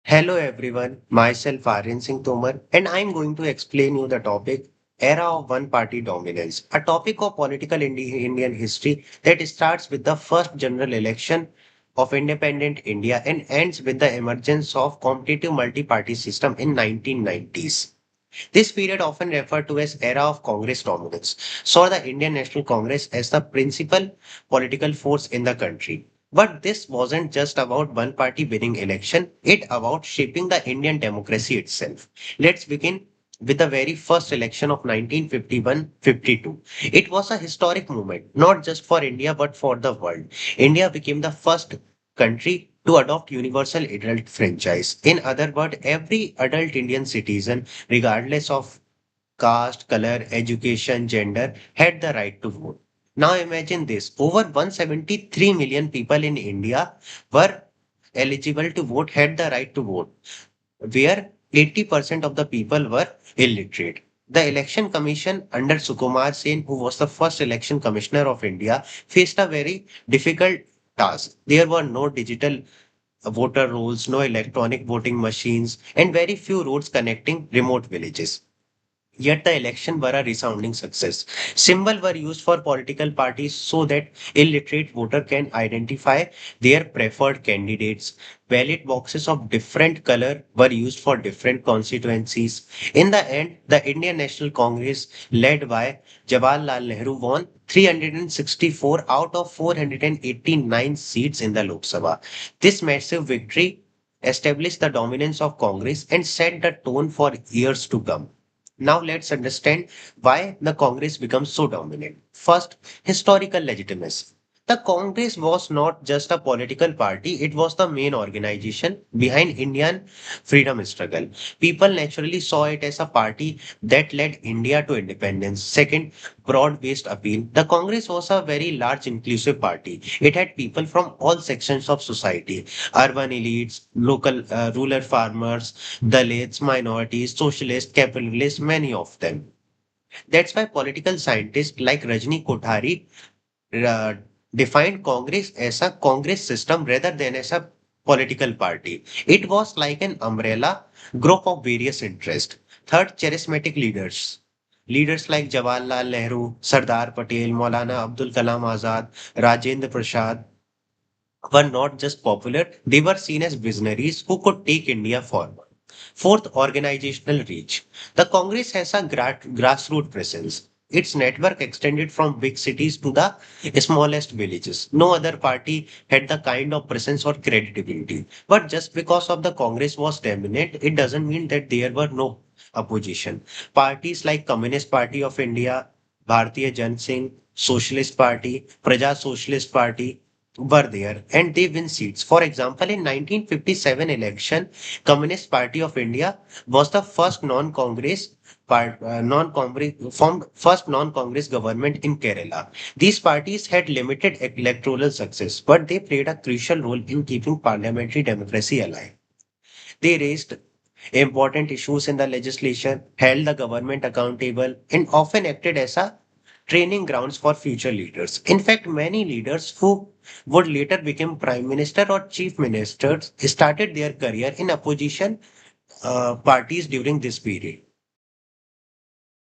Hello everyone, myself Aryan Singh Tomar and I'm going to explain you the topic Era of One Party Dominance, a topic of political Indian history that starts with the first general election of independent India and ends with the emergence of competitive multi-party system in 1990s. This period, often referred to as era of Congress dominance, saw the Indian National Congress as the principal political force in the country. But this wasn't just about one party winning election, it about shaping the Indian democracy itself. Let's begin with the very first election of 1951-52. It was a historic moment, not just for India but for the world. India became the first country to adopt universal adult franchise. In other words, every adult Indian citizen, regardless of caste, color, education, gender, had the right to vote. Now imagine this, over 173 million people in India were eligible to vote, had the right to vote, where 80% of the people were illiterate. The election commission under Sukumar Sen, who was the first election commissioner of India, faced a very difficult task. There were no digital voter rolls, no electronic voting machines, and very few roads connecting remote villages. Yet the election were a resounding success. Symbols were used for political parties so that illiterate voter can identify their preferred candidates. Ballot boxes of different color were used for different constituencies. In the end, the Indian National Congress, led by Jawaharlal Nehru, won 364 out of 489 seats in the Lok Sabha. This massive victory established the dominance of Congress and set the tone for years to come. Now let's understand why the Congress becomes so dominant. First, historical legitimacy. The Congress was not just a political party, it was the main organization behind Indian freedom struggle. People naturally saw it as a party that led India to independence. Second, broad-based appeal. The Congress was a very large inclusive party. It had people from all sections of society, urban elites, local rural farmers, Dalits, minorities, socialists, capitalists, many of them. That's why political scientists like Rajni Kothari uh, defined Congress as a Congress system rather than as a political party. It was like an umbrella group of various interests. Third, charismatic leaders. Leaders like Jawaharlal Nehru, Sardar Patel, Maulana Abdul Kalam Azad, Rajendra Prasad, were not just popular, they were seen as visionaries who could take India forward. Fourth, organizational reach. The Congress has a grassroots presence. Its network extended from big cities to the smallest villages. No other party had the kind of presence or credibility. But just because of the Congress was dominant, it doesn't mean that there were no opposition. Parties like Communist Party of India, Bharatiya Jan Singh, Socialist Party, Praja Socialist Party, were there and they win seats. For example, in 1957 election, Communist Party of India was the first non-Congress formed first non-Congress government in Kerala. These parties had limited electoral success, but they played a crucial role in keeping parliamentary democracy alive. They raised important issues in the legislation, held the government accountable, and often acted as a training grounds for future leaders. In fact, many leaders who would later become prime minister or chief ministers started their career in opposition parties during this period.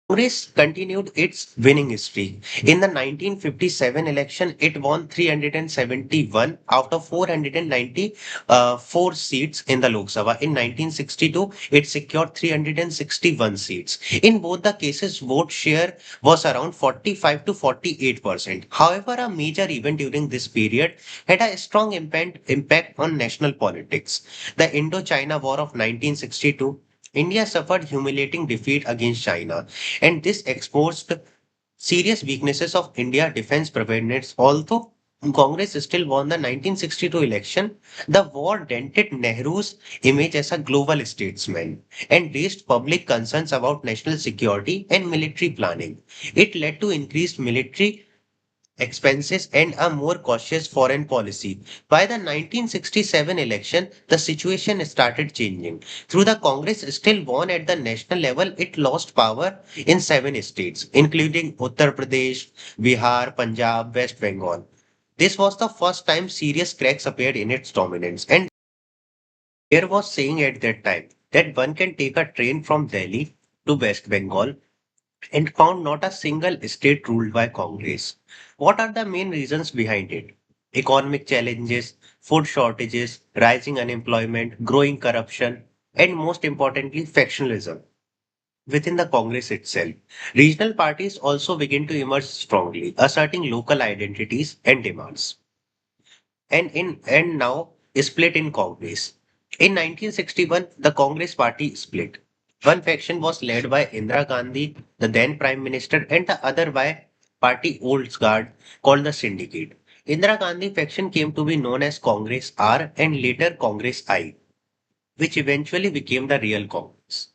Congress continued its winning streak. In the 1957 election, it won 371 out of 494 seats in the Lok Sabha. In 1962, it secured 361 seats. In both the cases, vote share was around 45 to 48%. However, a major event during this period had a strong impact on national politics. The Indo-China War of 1962. India suffered humiliating defeat against China, and this exposed serious weaknesses of India defense preparedness. Although Congress still won the 1962 election, the war dented Nehru's image as a global statesman and raised public concerns about national security and military planning. It led to increased military expenses and a more cautious foreign policy. By the 1967 election, the situation started changing. Through the Congress still won at the national level, it lost power in seven states, including Uttar Pradesh, Bihar, Punjab, West Bengal. This was the first time serious cracks appeared in its dominance. And There was saying at that time that one can take a train from Delhi to West Bengal and found not a single state ruled by Congress. What are the main reasons behind it? Economic challenges, food shortages, rising unemployment, growing corruption, and most importantly, factionalism within the Congress itself. Regional parties also begin to emerge strongly, asserting local identities and demands. And now split in Congress. In 1961, the Congress party split. One faction was led by Indira Gandhi, the then Prime Minister, and the other by party old guard called the Syndicate. Indira Gandhi faction came to be known as Congress R and later Congress I, which eventually became the real Congress.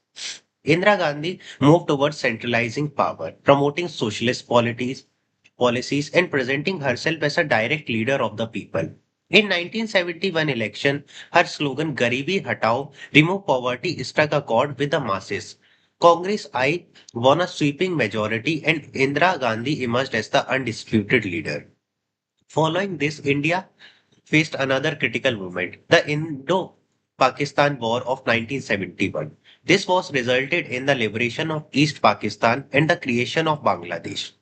Indira Gandhi moved towards centralizing power, promoting socialist policies and presenting herself as a direct leader of the people. In 1971 election, her slogan Garibi Hatao, remove poverty struck a chord with the masses. Congress I won a sweeping majority and Indira Gandhi emerged as the undisputed leader. Following this, India faced another critical moment, the Indo-Pakistan War of 1971. This was resulted in the liberation of East Pakistan and the creation of Bangladesh.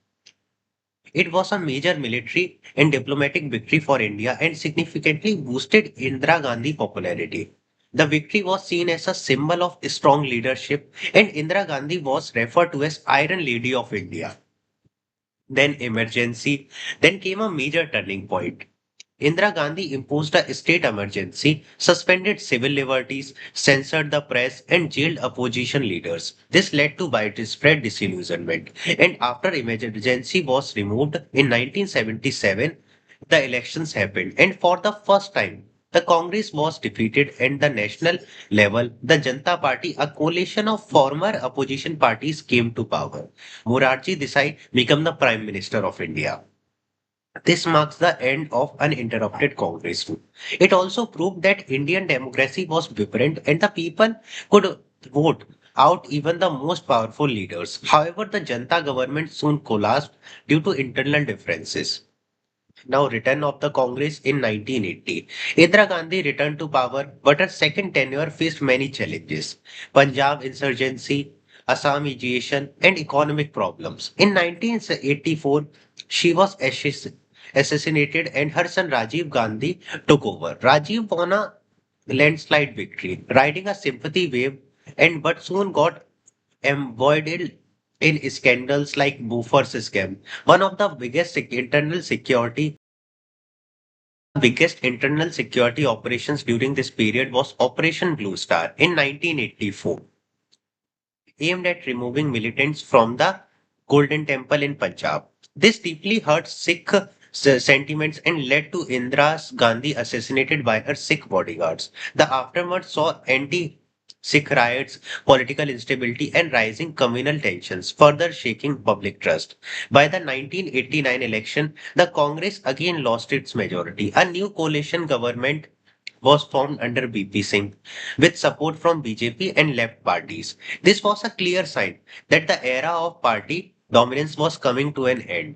It was a major military and diplomatic victory for India and significantly boosted Indira Gandhi popularity. The victory was seen as a symbol of strong leadership and Indira Gandhi was referred to as Iron Lady of India. Then emergency, then came a major turning point. Indira Gandhi imposed a state emergency, suspended civil liberties, censored the press, and jailed opposition leaders. This led to widespread disillusionment. And after emergency was removed in 1977, the elections happened. And for the first time, the Congress was defeated at the national level. The Janata Party, a coalition of former opposition parties, came to power. Morarji Desai became the Prime Minister of India. This marks the end of uninterrupted Congress rule. It also proved that Indian democracy was vibrant and the people could vote out even the most powerful leaders. However, the Janta government soon collapsed due to internal differences. Now, return of the Congress in 1980. Indira Gandhi returned to power, but her second tenure faced many challenges. Punjab insurgency, Assam agitation, and economic problems. In 1984, she was assassinated and her son Rajiv Gandhi took over. Rajiv won a landslide victory, riding a sympathy wave, and but soon got embroiled in scandals like Bofors scam. One of the biggest internal security operations during this period was Operation Blue Star in 1984, aimed at removing militants from the Golden Temple in Punjab. This deeply hurt Sikh sentiments and led to Indira Gandhi assassinated by her Sikh bodyguards. The aftermath saw anti-Sikh riots, political instability, and rising communal tensions, further shaking public trust. By the 1989 election, the Congress again lost its majority. A new coalition government was formed under BP Singh with support from BJP and left parties. This was a clear sign that the era of party dominance was coming to an end.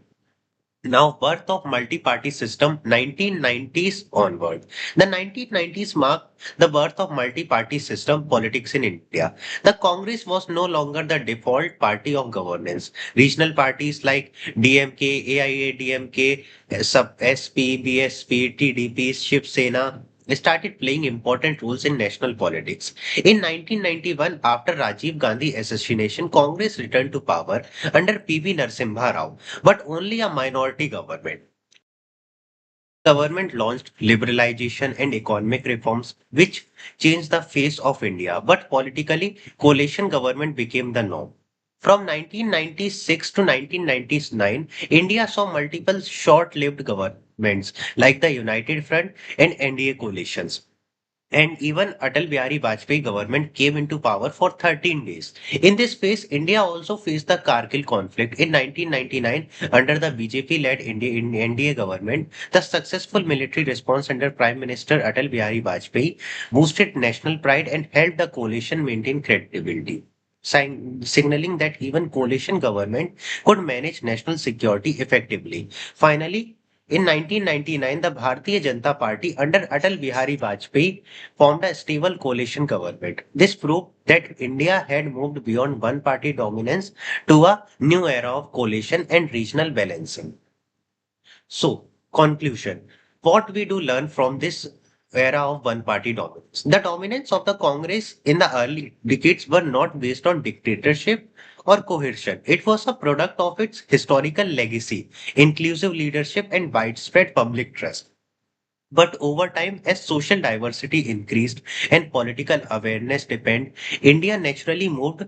Now, birth of multi-party system 1990s onward. The 1990s marked the birth of multi-party system politics in India. The Congress was no longer the default party of governance. Regional parties like DMK, AIADMK, sub SP, BSP, TDP, Shiv Sena started playing important roles in national politics. In 1991, after Rajiv Gandhi assassination, Congress returned to power under PV Narasimha Rao, but only a minority government. Government launched liberalization and economic reforms, which changed the face of India. But politically, coalition government became the norm. From 1996 to 1999, India saw multiple short-lived governments like the United Front and NDA coalitions. And even Atal Bihari Vajpayee government came into power for 13 days. In this phase, India also faced the Kargil conflict in 1999 under the BJP-led NDA government. The successful military response under Prime Minister Atal Bihari Vajpayee boosted national pride and helped the coalition maintain credibility, signaling that even coalition government could manage national security effectively. Finally, In 1999, the Bharatiya Janata Party under Atal Bihari Vajpayee formed a stable coalition government. This proved that India had moved beyond one party dominance to a new era of coalition and regional balancing. So, conclusion. What we do learn from this era of one party dominance? The dominance of the Congress in the early decades were not based on dictatorship or coercion. It was a product of its historical legacy, inclusive leadership, and widespread public trust. But over time, as social diversity increased and political awareness deepened, India naturally moved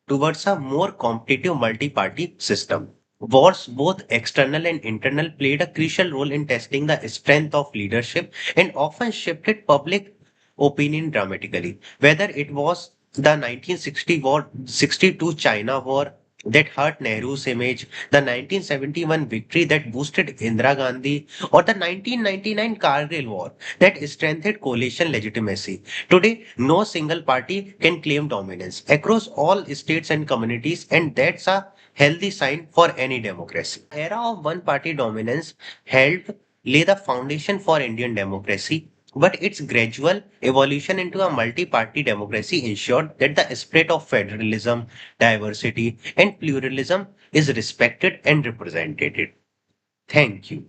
towards a more competitive multi-party system. Wars, both external and internal, played a crucial role in testing the strength of leadership and often shifted public opinion dramatically. Whether it was the 1960 war, 62 China war that hurt Nehru's image, the 1971 victory that boosted Indira Gandhi, or the 1999 Kargil war that strengthened coalition legitimacy. Today, no single party can claim dominance across all states and communities, and that's a healthy sign for any democracy. The era of one party dominance helped lay the foundation for Indian democracy, but its gradual evolution into a multi party democracy ensured that the spirit of federalism, diversity, and pluralism is respected and represented. Thank you.